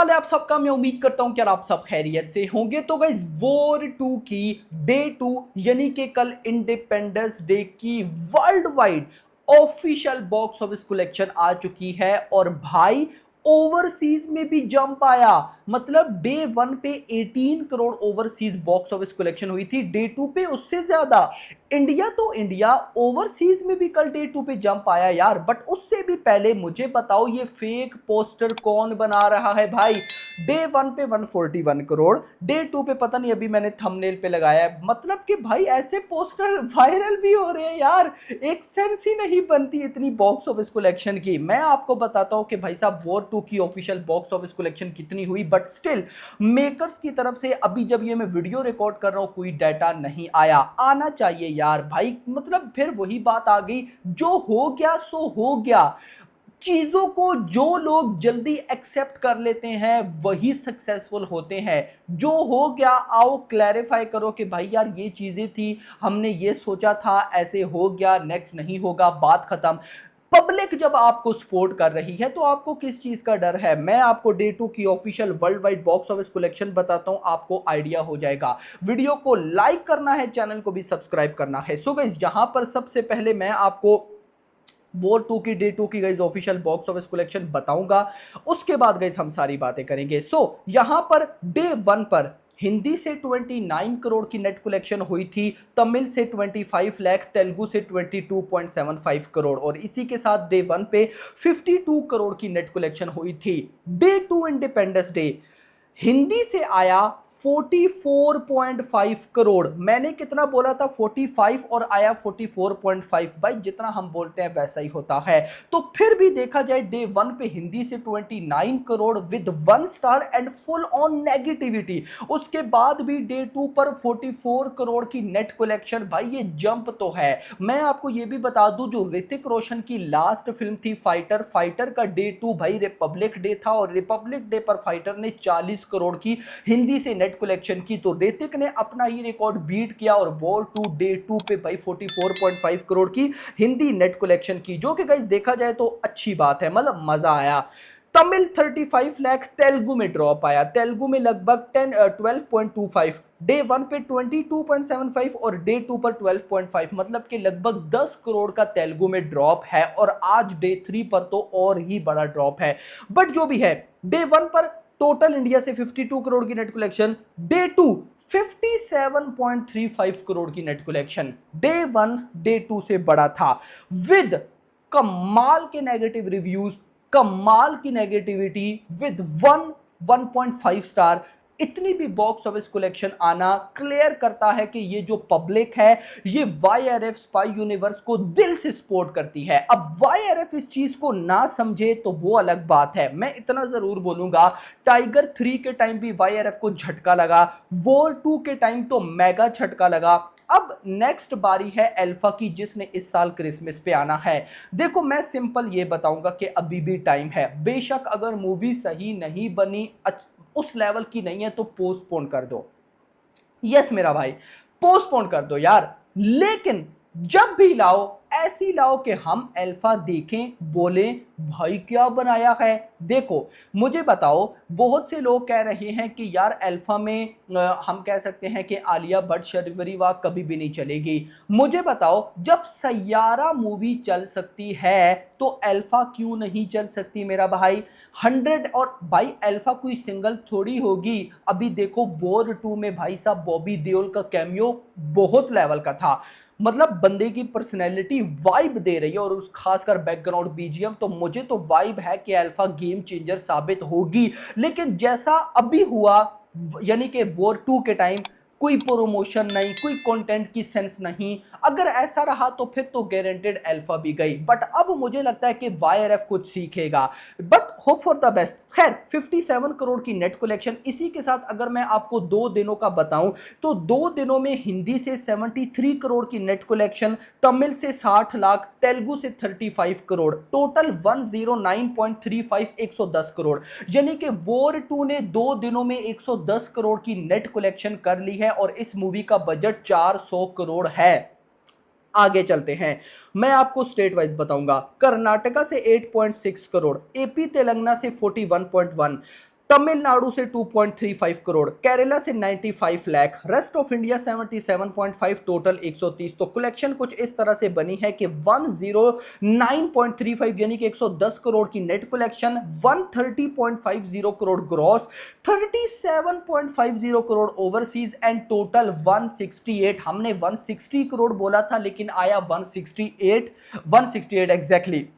हाल है आप सबका। मैं उम्मीद करता हूं कि आप सब खैरियत से होंगे। तो गाइस वॉर 2 की डे 2 यानी कि कल इंडिपेंडेंस डे की world wide official box office collection आ चुकी है और भाई ओवरसीज में भी जंप आया। मतलब डे 1 पे 18 crore overseas box office collection हुई थी, डे 2 पे उससे ज्यादा। इंडिया तो इंडिया, ओवरसीज में भी कल डे 2 पे जंप आया यार। बट उससे भी पहले मुझे बताओ ये फेक पोस्टर कौन बना रहा है भाई। डे 1 पे 141 करोड़, डे 2 पे पता नहीं, अभी मैंने थंबनेल पे लगाया है। मतलब कि भाई ऐसे पोस्टर वायरल भी हो रहे हैं यार, एक सेंस ही नहीं बनती इतनी बॉक्स ऑफिस कलेक्शन की। मैं आपको बताता हूं कि भाई साहब वॉर 2 की ऑफिशियल बॉक्स ऑफिस कलेक्शन कितनी हुई, बट स्टिल मेकर्स की तरफ से अभी जब ये मैं वीडियो रिकॉर्ड कर रहा हूं कोई डाटा नहीं आया। आना चाहिए यार भाई। मतलब फिर वही बात आ गई, जो हो गया सो हो गया। चीजों को जो लोग जल्दी एक्सेप्ट कर लेते हैं वही सक्सेसफुल होते हैं। जो हो गया आओ क्लैरिफाई करो कि भाई यार ये चीजें थी, हमने ये सोचा था, ऐसे हो गया, नेक्स्ट नहीं होगा, बात खत्म। पब्लिक जब आपको सपोर्ट कर रही है तो आपको किस चीज का डर है। मैं आपको डे 2 की official world wide box office collection बताता हूं, आपको आइडिया हो जाएगा। वीडियो को लाइक करना है, चैनल को भी सब्सक्राइब करना है। सो गाइस यहां पर सबसे पहले मैं आपको वॉर 2 की डे 2 की guys official box office collection बताऊंगा, उसके बाद गाइस हम सारी बातें करेंगे। यहां पर डे 1 पर हिंदी से 29 करोड़ की नेट कलेक्शन हुई थी, तमिल से 25 लाख, तेलुगु से 22.75 करोड़ और इसी के साथ डे 1 पे 52 करोड़ की नेट कलेक्शन हुई थी। डे 2 इंडिपेंडेंस डे हिंदी से आया 44.5 करोड़। मैंने कितना बोला था 45 और आया 44.5। भाई जितना हम बोलते हैं वैसा ही होता है। तो फिर भी देखा जाए डे 1 पे हिंदी से 29 crore with 1 star and full on negativity. उसके बाद भी डे 2 पर 44 करोड़ की नेट कलेक्शन। भाई ये जंप तो है। मैं आपको ये भी बता दूं, जो ऋतिक रोशन की लास्ट फिल्म थी फाइटर, फाइटर का डे 2 भाई रिपब्लिक डे था और रिपब्लिक डे पर फाइटर ने 40 करोड़ की हिंदी से नेट कलेक्शन की। तो ऋतिक ने अपना ही रिकॉर्ड बीट किया और वॉर 2 डे 2 पे भाई 44.5 करोड़ की हिंदी नेट कलेक्शन की, जो कि गाइस देखा जाए तो अच्छी बात है, मतलब मजा आया। तमिल 35 लाख, तेलुगु में ड्रॉप आया, तेलुगु में लगभग 12.25। डे 1 पे 22.75 और डे 2 पर 12.5, मतलब कि लगभग 10 करोड़ का तेलुगु में ड्रॉप है और आज डे 3 पर तो और ही बड़ा ड्रॉप है। बट जो भी है, डे 1 पर टोटल इंडिया से 52 करोड़ की नेट कलेक्शन, डे 2 57.35 करोड़ की नेट कलेक्शन। डे 1 डे 2 से बड़ा था विद कमाल के नेगेटिव रिव्यूज, कमाल की नेगेटिविटी विद 1.5 स्टार। इतनी भी बॉक्स ऑफिस कलेक्शन आना क्लियर करता है कि ये जो पब्लिक है ये वाईआरएफ स्पाई यूनिवर्स को दिल से सपोर्ट करती है। अब वाईआरएफ इस चीज को ना समझे तो वो अलग बात है। मैं इतना जरूर बोलूंगा, टाइगर 3 के टाइम भी वाईआरएफ को झटका लगा, वॉर 2 के टाइम तो मेगा झटका लगा। अब नेक्स्ट बारी है अल्फा की, जिसने इस साल क्रिसमस पे आना है। देखो मैं सिंपल ये बताऊंगा कि अभी भी टाइम है। बेशक अगर मूवी सही नहीं बनी, उस लेवल की नहीं है, तो पोस्टपोन कर दो। यस मेरा भाई, पोस्टपोन कर दो यार। लेकिन जब भी लाओ ऐसी लाओ कि हम अल्फा देखें, बोले भाई क्या बनाया है। देखो मुझे बताओ, बहुत से लोग कह रहे हैं कि यार अल्फा में हम कह सकते हैं कि आलिया भट्ट शर्वरी वाह कभी भी नहीं चलेगी। मुझे बताओ, जब सैयारा मूवी चल सकती है तो अल्फा क्यों नहीं चल सकती मेरा भाई। 100 और भाई अल्फा कोई सिंगल थोड़ी होगी। अभी देखो वॉर 2 में भाई साहब बॉबी देओल का कैमियो बहुत लेवल का था। मतलब बंदे की पर्सनैलिटी वाइब दे रही है और उस खासकर बैकग्राउंड बीजीएम, तो मुझे तो वाइब है कि अल्फा गेम चेंजर साबित होगी। लेकिन जैसा अभी हुआ, यानी कि वॉर 2 के टाइम कोई प्रोमोशन नहीं, कोई कंटेंट की सेंस नहीं, अगर ऐसा रहा तो फिर तो गारंटेड अल्फा भी गई। बट अब मुझे लगता है कि वाईआरएफ कुछ सीखेगा, but hope for the best. खैर 57 करोड़ की नेट कलेक्शन, इसी के साथ अगर मैं आपको 2 दिनों का बताऊं तो 2 दिनों में हिंदी से 73 करोड़ की नेट कलेक्शन, तमिल से 60 लाख, तेलुगु से 35 करोड़, टोटल 109.35 110 करोड़। यानी कि वॉर 2 ने 2 दिनों में 110 करोड़ की नेट कलेक्शन कर ली है और इस मूवी का बजट 400 करोड़ है। आगे चलते हैं, मैं आपको स्टेट वाइज बताऊंगा। कर्नाटका से 8.6 करोड़, एपी तेलंगाना से 41.1, तमिलनाडु से 2.35 करोड़, केरला से 95 lakh, rest of India 77.5, total 130। तो कलेक्शन कुछ इस तरह से बनी है कि 109.35 यानी कि 110 करोड़ की net collection, 130.50 crore gross, 37.50 crore overseas and total 168। हमने 160 करोड़ बोला था लेकिन आया 168 एग्जैक्टली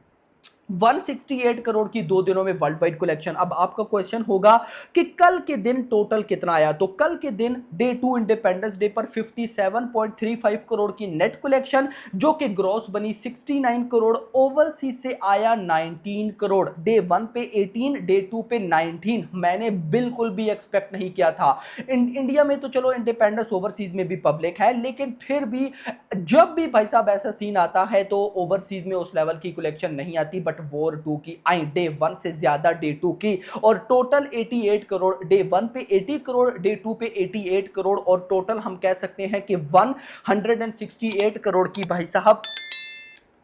168 करोड़ की 2 दिनों में वर्ल्ड वाइड कलेक्शन। अब आपका क्वेश्चन होगा कि कल के दिन टोटल कितना आया, तो कल के दिन डे 2 इंडिपेंडेंस डे पर 57.35 करोड़ की नेट कलेक्शन जो कि ग्रॉस बनी 69 करोड़, ओवरसीज से आया 19 करोड़, डे 1 पे 18, डे 2 पे 19। मैंने बिल्कुल भी एक्सपेक्ट नहीं किया था। इंडिया में तो चलो इंडिपेंडेंस ओवरसीज में भी पब्लिक है, लेकिन फिर भी जब भी भाई साहब ऐसा सीन आता है तो ओवरसीज में उस लेवल की कलेक्शन नहीं आती, बट वॉर 2 की आई, डे 1 से ज्यादा डे 2 की, और टोटल 88 करोड़, डे 1 पे 80 करोड़, डे 2 पे 88 करोड़, और टोटल हम कह सकते हैं कि 168 करोड़ की भाई साहब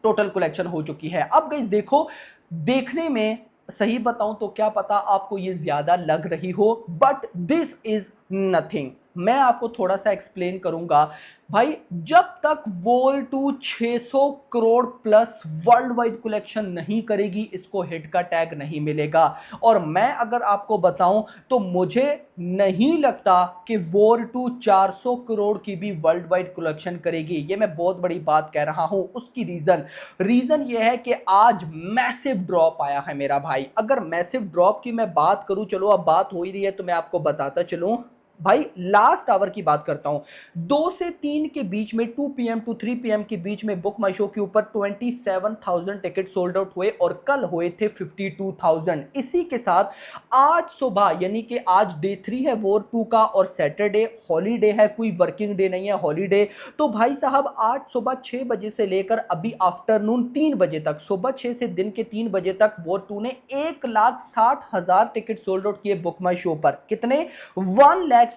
टोटल कलेक्शन हो चुकी है। अब गाइस देखो, देखने में सही बताऊं तो क्या पता आपको ये ज्यादा लग रही हो, बट दिस इज नथिंग। मैं आपको थोड़ा सा एक्सप्लेन करूंगा भाई। जब तक war 2 600 crore plus world wide collection नहीं करेगी, इसको हिट का टैग नहीं मिलेगा। और मैं अगर आपको बताऊं तो मुझे नहीं लगता कि वॉर 2 400 करोड़ की भी वर्ल्ड वाइड कलेक्शन करेगी। ये मैं बहुत बड़ी बात कह रहा हूं। उसकी रीजन ये है कि आज मैसिव ड्रॉप आया है मेरा भाई। अगर मैसिव ड्रॉप की मैं बात करूं, चलो अब बात हो ही रही है तो मैं आपको बताता चलूं भाई। लास्ट आवर की बात करता हूं, 2 से 3 के बीच में, 2 PM टू 3 PM के बीच में बुक माई शो के ऊपर 27,000 टिकट सोल्ड आउट हुए और कल हुए थे 52,000। इसी के साथ आज सुबह यानी कि आज डे 3 है वॉर 2 का, और सैटरडे हॉलीडे है, कोई वर्किंग डे नहीं है, हॉलीडे। तो भाई साहब आज सुबह 6 बजे से लेकर अभी आफ्टरनून 3 बजे तक, सुबह 6 से दिन के 3 बजे तक वॉर 2 ने 1,60,000 टिकट सोल्ड आउट किए बुक माई शो पर। कितने? 1,60,000।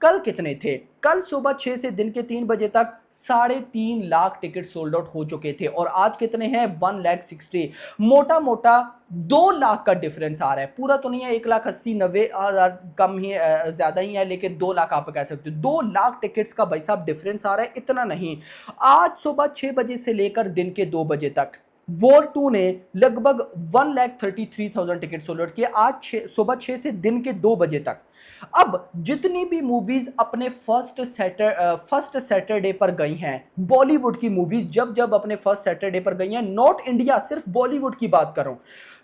कल कितने थे? कल सुबह 6 से दिन के 3 बजे तक 3.5 लाख टिकट सोल्ड आउट हो चुके थे, और आज कितने हैं? 1,60,000। मोटा मोटा 2 लाख का डिफरेंस आ रहा है। पूरा तो नहीं है, 1,80,90,000 कम ही ज्यादा ही है, लेकिन 2 लाख आप कह सकते हो। 2 लाख टिकट्स का भाई साहब डिफरेंस आ रहा है। इतना नहीं, आज सुबह 6 बजे से लेकर दिन के 2 बजे तक वॉर 2 ने लगभग 1,33,000 टिकट सोल्ड आउट किए, आज सुबह 6 से दिन के 2 बजे तक। अब जितनी भी मूवीज अपने फर्स्ट सैटरडे पर गई हैं, बॉलीवुड की मूवीज जब जब अपने फर्स्ट सैटरडे पर गई हैं, नॉट इंडिया, सिर्फ बॉलीवुड की बात कर रहा हूं,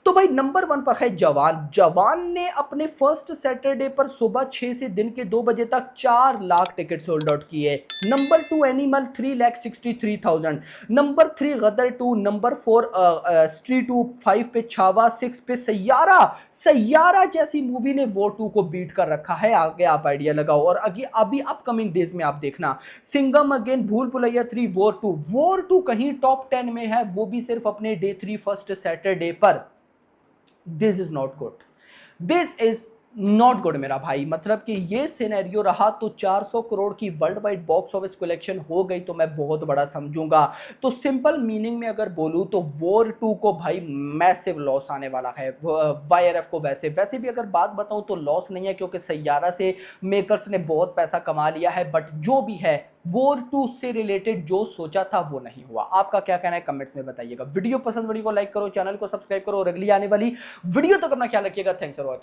तो भाई नंबर 1 पर है जवान। जवान ने अपने फर्स्ट सैटरडे पर सुबह 6 से दिन के 2 बजे तक 4 लाख टिकट सोल्ड आउट किए। Number 2 animal 3,63,000। नंबर 3 गदर 2। नंबर 4 स्ट्री 2। 5 पे छावा। 6 पे सैयारा। सैयारा जैसी मूवी ने वॉर 2 को बीट कर रखा है। आगे आप आइडिया लगाओ। और अभी अपकमिंग डेज में आप देखना, सिंघम अगेन, भूल भुलैया 3, वॉर 2 कहीं टॉप 10 में है, वो भी सिर्फ अपने डे 3 फर्स्ट सैटरडे पर। This is not good, this is not good मेरा भाई। मतलब कि ये सिनेरियो रहा तो 400 करोड़ की world wide box office collection हो गई तो मैं बहुत बड़ा समझूंगा। तो सिंपल मीनिंग में अगर बोलूं तो वॉर 2 को भाई मैसिव लॉस आने वाला है। YRF को वैसे भी अगर बात बताऊं तो लॉस नहीं है, क्योंकि सैयारा से मेकर्स ने बहुत पैसा कमा लिया है। बट जो भी है, वॉर 2 से रिलेटेड जो सोचा था वो नहीं हुआ। आपका क्या कहना है कमेंट्स में बताइएगा। वीडियो पसंद, वीडियो को लाइक करो, चैनल को सब्सक्राइब करो, और अगली आने वाली वीडियो तक अपना ख्याल रखिएगा। Thanks for watching.